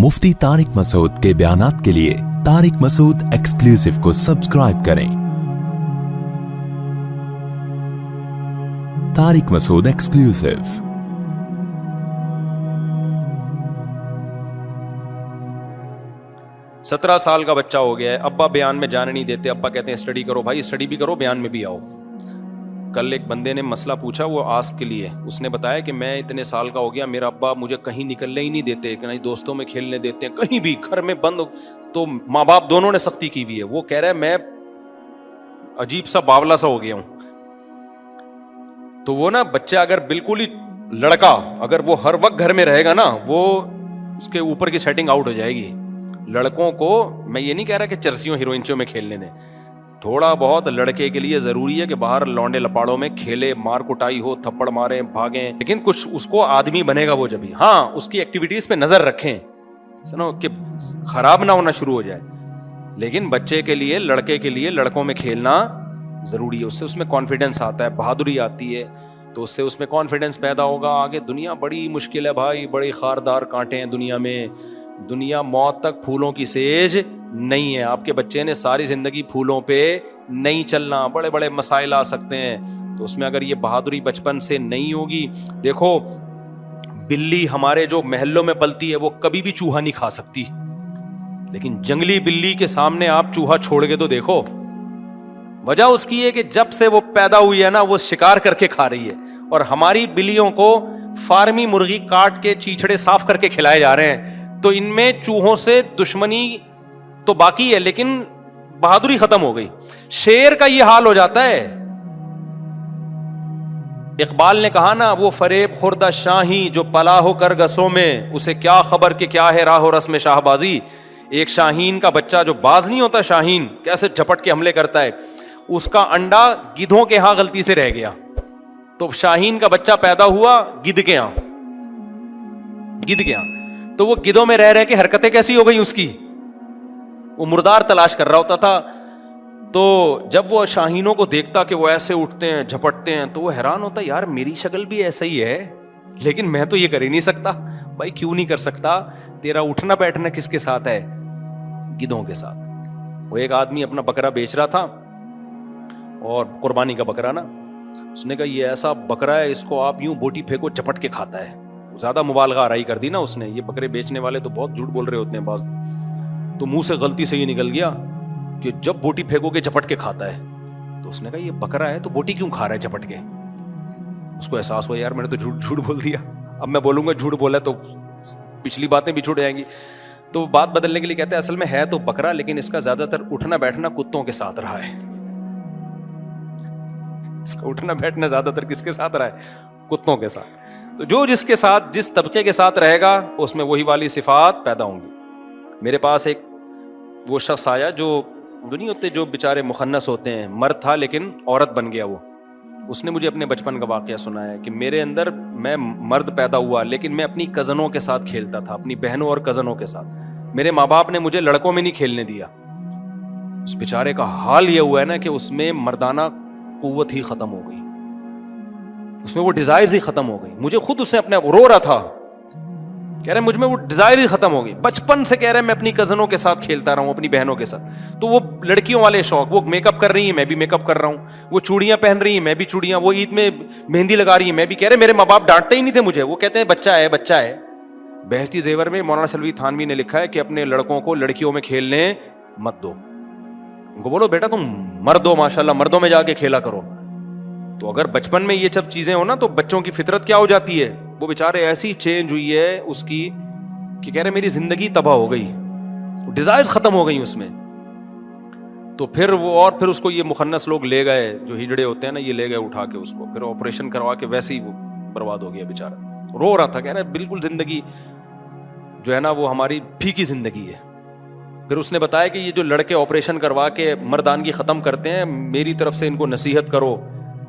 मुफ्ती तारिक मसूद के बयानात के लिए तारिक मसूद एक्सक्लूसिव को सब्सक्राइब करें। तारिक मसूद एक्सक्लूसिव। सत्रह साल का बच्चा हो गया है, अब्बा बयान में जाने नहीं देते। अब्बा कहते हैं स्टडी करो भाई, स्टडी भी करो, बयान में भी आओ। कल एक बंदे ने मसला पूछा, वो आस्क के लिए, उसने बताया कि मैं इतने साल का हो गया, मेरा अब्बा मुझे कहीं निकलने ही नहीं देते, कहीं दोस्तों में खेलने देते हैं, कहीं भी घर में बंद। तो माँ बाप दोनों ने सख्ती की हुई है। वो कह रहा है मैं अजीब सा बावला सा हो गया हूं। तो वो ना बच्चा अगर बिल्कुल ही लड़का अगर वो हर वक्त घर में रहेगा ना, वो उसके ऊपर की सेटिंग आउट हो जाएगी। लड़कों को मैं ये नहीं कह रहा कि चर्सियों हीरोइंचों में खेलने दें, थोड़ा बहुत लड़के के लिए जरूरी है कि बाहर लौंडे लपाड़ों में खेले, मार कुटाई हो, थप्पड़ मारे, भागें, लेकिन कुछ उसको आदमी बनेगा वो जब भी। हाँ, उसकी एक्टिविटीज पे नजर रखें, सुनो कि खराब ना होना शुरू हो जाए। लेकिन बच्चे के लिए, लड़के के लिए लड़कों में खेलना जरूरी है। उससे उसमें कॉन्फिडेंस आता है, बहादुरी आती है, तो उससे उसमें कॉन्फिडेंस पैदा होगा। आगे दुनिया बड़ी मुश्किल है भाई, बड़े खारदार कांटे हैं दुनिया में। दुनिया मौत तक फूलों की सेज नहीं है। आपके बच्चे ने सारी जिंदगी फूलों पे नहीं चलना, बड़े बड़े मसाइल आ सकते हैं। तो उसमें अगर ये बहादुरी बचपन से नहीं होगी, देखो बिल्ली हमारे जो महल्लों में पलती है वो कभी भी चूहा नहीं खा सकती, लेकिन जंगली बिल्ली के सामने आप चूहा छोड़ के तो देखो। वजह उसकी है कि जब से वो पैदा हुई है ना, वो शिकार करके खा रही है। और हमारी बिल्लियों को फार्मी मुर्गी काट के चीचड़े साफ करके खिलाए जा रहे हैं। तो इनमें चूहों से दुश्मनी तो बाकी है, लेकिन बहादुरी खत्म हो गई। शेर का ये हाल हो जाता है। इकबाल ने कहा ना, वो फरेब खुर्दा शाही जो पला हो कर गसों में, उसे क्या खबर कि क्या है राह रस्म शाहबाजी। एक शाहीन का बच्चा जो बाज नहीं होता, शाहीन कैसे झपट के हमले करता है, उसका अंडा गिद्धों के यहां गलती से रह गया। तो शाहीन का बच्चा पैदा हुआ गिद्ध के यहां, गिद्ध के यहां। तो वो गिद्धों में रह रह के हरकतें कैसी हो गई उसकी, वो मुर्दार तलाश कर रहा होता था। तो जब वो शाहीनों को देखता कि वो ऐसे उठते हैं, झपटते हैं, तो वो हैरान होता, यार मेरी शक्ल भी ऐसा ही है, लेकिन मैं तो ये कर ही नहीं सकता। भाई क्यों नहीं कर सकता? तेरा उठना बैठना किसके साथ है? गिद्धों के साथ। वो एक आदमी अपना बकरा बेच रहा था, और कुर्बानी का बकरा ना, उसने कहा ये ऐसा बकरा है, इसको आप यूं बोटी फेंको झपट के खाता है। ज्यादा मुबालगा आराई कर दी ना उसने। ये बकरे बेचने वाले तो बहुत झूठ बोल रहे होते हैं बाज। तो मुंह से गलती से ये निकल गया कि जब बोटी फेंकोगे झपट के खाता है। तो उसने कहा ये बकरा है तो बोटी क्यों खा रहा है झपट के? उसको एहसास हुआ, यार मैंने तो झूठ बोल दिया। अब मैं बोलूंगा झूठ बोला तो पिछली बातें भी छूट जाएंगी। तो बात बदलने के लिए कहते हैं असल में है तो बकरा, लेकिन इसका ज्यादातर उठना बैठना कुत्तों के साथ रहा है। इसका उठना बैठना ज्यादातर किसके साथ रहा है? कुत्तों के साथ। तो जो जिसके साथ, जिस तबके के साथ रहेगा, उसमें वही वाली सिफात पैदा होंगी। मेरे पास एक वो शख्स आया जो नहीं होते, जो बेचारे मुखन्नस होते हैं, मर्द था लेकिन औरत बन गया वो। उसने मुझे अपने बचपन का वाकया सुनाया कि मेरे अंदर, मैं मर्द पैदा हुआ लेकिन मैं अपनी कज़नों के साथ खेलता था, अपनी बहनों और कज़नों के साथ। मेरे माँ बाप ने मुझे लड़कों में नहीं खेलने दिया। उस बेचारे का हाल ये हुआ है ना कि उसमें मर्दाना कुव्वत ही खत्म हो गई, उसमें वो डिजायर्स ही खत्म हो गई। मुझे खुद उससे अपने रो रहा था, कह रहे मुझ में वो डिजायर ही खत्म हो गई। बचपन से कह रहे मैं अपनी कजनों के साथ खेलता रहा हूं, अपनी बहनों के साथ। तो वो लड़कियों वाले शौक, वो मेकअप कर रही है मैं भी मेकअप कर रहा हूं, वो चूड़ियां पहन रही है मैं भी चूड़ियां, वो ईद में मेहंदी लगा रही है मैं भी। कह रहे मेरे माँ बाप डांटते ही नहीं थे मुझे, वो कहते हैं बच्चा है बच्चा है। बहती जेवर में मौलाना सलवी थानवी ने लिखा है कि अपने लड़कों को लड़कियों में खेलने मत दो, उनको बोलो बेटा तुम मर्द हो, माशाल्लाह मर्दों में जाके खेला करो। तो अगर बचपन में ये सब चीजें हो ना, तो बच्चों की फितरत क्या हो जाती है, वो बेचारे ऐसी चेंज हुई है उसकी कि कह रहे मेरी जिंदगी तबाह हो गई, डिजायर्स खत्म हो गई उसमें। तो फिर वो, और फिर उसको ये मुखन्नस लोग ले गए, जो हिजड़े होते हैं ना, ये ले गए उठा के उसको, फिर ऑपरेशन करवा के वैसे ही वो बर्बाद हो गया बेचारा। रो रहा था, कह रहा बिल्कुल जिंदगी जो है ना वो हमारी फीकी जिंदगी है। फिर उसने बताया कि ये जो लड़के ऑपरेशन करवा के मर्दानगी खत्म करते हैं, मेरी तरफ से इनको नसीहत करो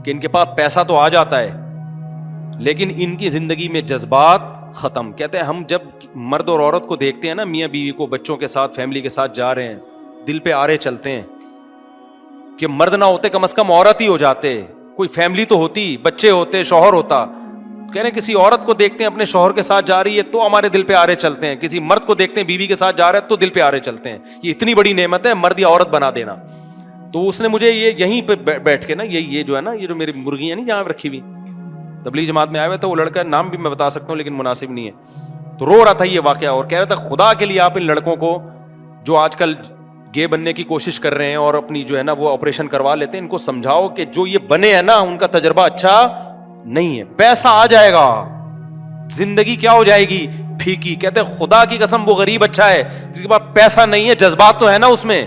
कि इनके पास पैसा तो आ जाता है लेकिन इनकी जिंदगी में जज्बात खत्म। कहते हैं हम जब मर्द और औरत को देखते हैं ना, मियाँ बीवी को बच्चों के साथ फैमिली के साथ जा रहे हैं, दिल पे आरे चलते हैं कि मर्द ना होते कम से कम औरत ही हो जाते, कोई फैमिली तो होती, बच्चे होते, शौहर होता। کہہ رہے ہیں کسی عورت کو دیکھتے ہیں اپنے شوہر کے ساتھ جا رہی ہے تو ہمارے دل پہ آرے چلتے ہیں, کسی مرد کو دیکھتے ہیں بیوی کے ساتھ جا رہا ہے تو دل پہ آرے چلتے ہیں. یہ اتنی بڑی نعمت ہے مرد یا عورت بنا دینا. تو اس نے مجھے یہ یہیں پہ بیٹھ کے نا یہ جو ہے نا یہ جو میری مرغیاں نہیں جہاں رکھی ہوئی تبلیغ جماعت میں آئے ہوئے تھے, وہ لڑکا نام بھی میں بتا سکتا ہوں لیکن مناسب نہیں ہے, تو رو رہا تھا یہ واقعہ اور کہہ رہا تھا خدا کے لیے آپ ان لڑکوں کو جو آج کل گے بننے کی کوشش کر رہے ہیں اور اپنی جو ہے نا وہ آپریشن کروا لیتے ہیں, ان کو سمجھاؤ کہ جو یہ بنے ہیں نا ان کا تجربہ اچھا نہیں ہے, پیسہ آ جائے گا, زندگی کیا ہو جائے گی پھیکی. کہتے ہیں خدا کی قسم وہ غریب اچھا ہے جس کے پاس پیسہ نہیں ہے, جذبات تو ہے نا اس میں,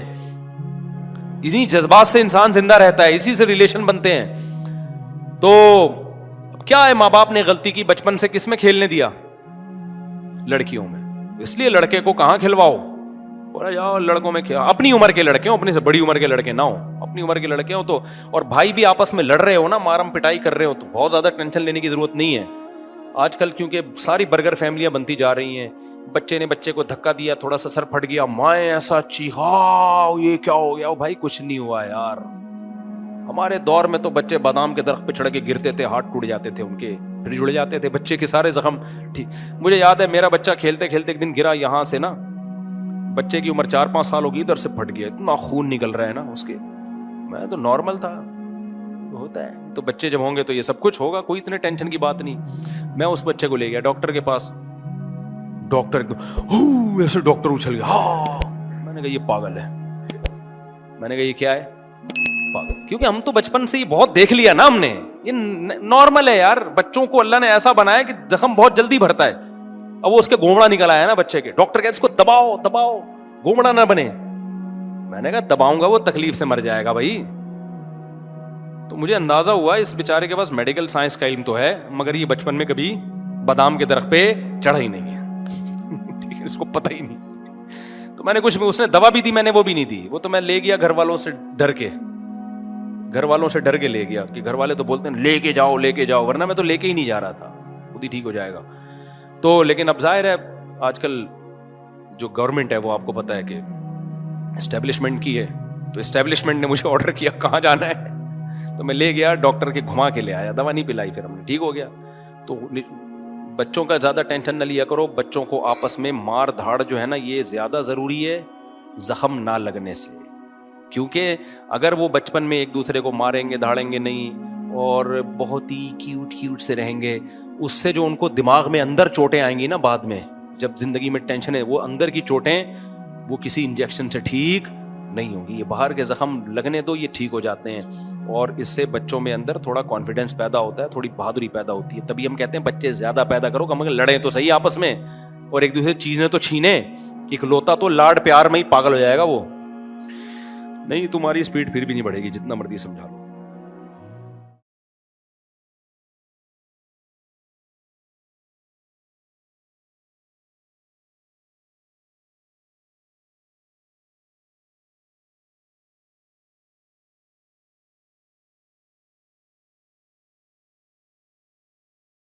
اسی جذبات سے انسان زندہ رہتا ہے, اسی سے ریلیشن بنتے ہیں. تو کیا ہے ماں باپ نے غلطی کی, بچپن سے کس میں کھیلنے دیا, لڑکیوں میں. اس لیے لڑکے کو کہاں کھلواؤ, بولا جاؤ لڑکوں میں کیا, اپنی عمر کے لڑکے ہوں, اپنی سے بڑی عمر کے لڑکے نہ ہوں, اپنی عمر کے لڑکے ہوں تو, اور بھائی بھی آپس میں لڑ رہے ہو نا, مارم پٹائی کر رہے ہو تو بہت زیادہ ٹینشن لینے کی ضرورت نہیں ہے. آج کل کیونکہ ساری برگر فیملیاں بنتی جا رہی ہیں, بچے نے بچے کو دھکا دیا, تھوڑا سا سر پھٹ گیا, مائیں ایسا چیخا, یہ کیا ہو گیا, بھائی کچھ نہیں ہوا یار. ہمارے دور میں تو بچے بادام کے درخت پہ چڑھ کے گرتے تھے, ہاتھ ٹوٹ جاتے تھے ان کے, پھر جڑ جاتے تھے, بچے کے سارے زخم ٹھیک. مجھے یاد ہے میرا بچہ کھیلتے کھیلتے ایک دن گرا یہاں سے نا, بچے کی عمر 4-5 سال ہوگی, ادھر سے پھٹ گیا, اتنا خون نکل رہا ہے نا اس کے. میں تو نارمل تھا, ہوتا ہے تو بچے جب ہوں گے تو یہ سب کچھ ہوگا, کوئی اتنے ٹینشن کی بات نہیں. میں اس بچے کو لے گیا ڈاکٹر کے پاس, ڈاکٹر ایسے ڈاکٹر اچھل گیا, ہاں. میں نے کہا یہ پاگل ہے, میں نے کہا یہ کیا ہے پاگل, کیونکہ ہم تو بچپن سے ہی بہت دیکھ لیا نا ہم نے, یہ نارمل ہے یار. بچوں کو اللہ نے ایسا بنایا کہ زخم بہت جلدی بھرتا ہے. اب وہ اس کے گھومڑا نکل آیا نا بچے کے, ڈاکٹر کہتے اس کو دباؤ دباؤ گھومڑا نہ بنے. میں نے کہا دباؤں گا وہ تکلیف سے مر جائے گا بھائی. تو مجھے اندازہ ہوا اس بیچارے کے پاس میڈیکل سائنس کا علم تو ہے, مگر یہ بچپن میں کبھی بادام کے درخت پہ چڑھا ہی نہیں ہے, ٹھیک ہے, اس کو پتہ ہی نہیں. تو میں نے کچھ, اس نے دوا بھی دی, میں نے وہ بھی نہیں دی, وہ تو میں لے گیا گھر والوں سے ڈر کے, گھر والوں سے ڈر کے لے گیا کہ گھر والے تو بولتے ہیں لے کے جاؤ لے کے جاؤ, ورنہ میں تو لے کے ہی نہیں جا رہا تھا, خود ہی ٹھیک ہو جائے گا. تو لیکن اب ظاہر ہے آج کل جو گورنمنٹ ہے وہ آپ کو پتہ ہے کہ اسٹیبلشمنٹ کی ہے, تو اسٹیبلشمنٹ نے مجھے آرڈر کیا کہاں جانا ہے, تو میں لے گیا ڈاکٹر کے گھما کے لے آیا, دوا نہیں پلائی, پھر ہم نے ٹھیک ہو گیا. تو بچوں کا زیادہ ٹینشن نہ لیا کرو, بچوں کو آپس میں مار دھاڑ جو ہے نا یہ زیادہ ضروری ہے زخم نہ لگنے سے, کیونکہ اگر وہ بچپن میں ایک دوسرے کو ماریں گے دھاڑیں گے نہیں اور بہت ہی کیوٹ سے رہیں گے, اس سے جو ان کو دماغ میں اندر چوٹیں آئیں گی نا بعد میں, جب زندگی میں ٹینشن ہے, وہ اندر کی چوٹیں وہ کسی انجیکشن سے ٹھیک نہیں ہوگی. یہ باہر کے زخم لگنے دو, یہ ٹھیک ہو جاتے ہیں, اور اس سے بچوں میں اندر تھوڑا کانفیڈینس پیدا ہوتا ہے, تھوڑی بہادری پیدا ہوتی ہے. تبھی ہم کہتے ہیں بچے زیادہ پیدا کرو, کم لڑیں تو صحیح آپس میں, اور ایک دوسرے چیزیں تو چھینے, اکلوتا تو لاڈ پیار میں ہی پاگل ہو جائے گا وہ. نہیں تمہاری اسپیڈ پھر بھی نہیں بڑھے گی جتنا مرضی سمجھا لو.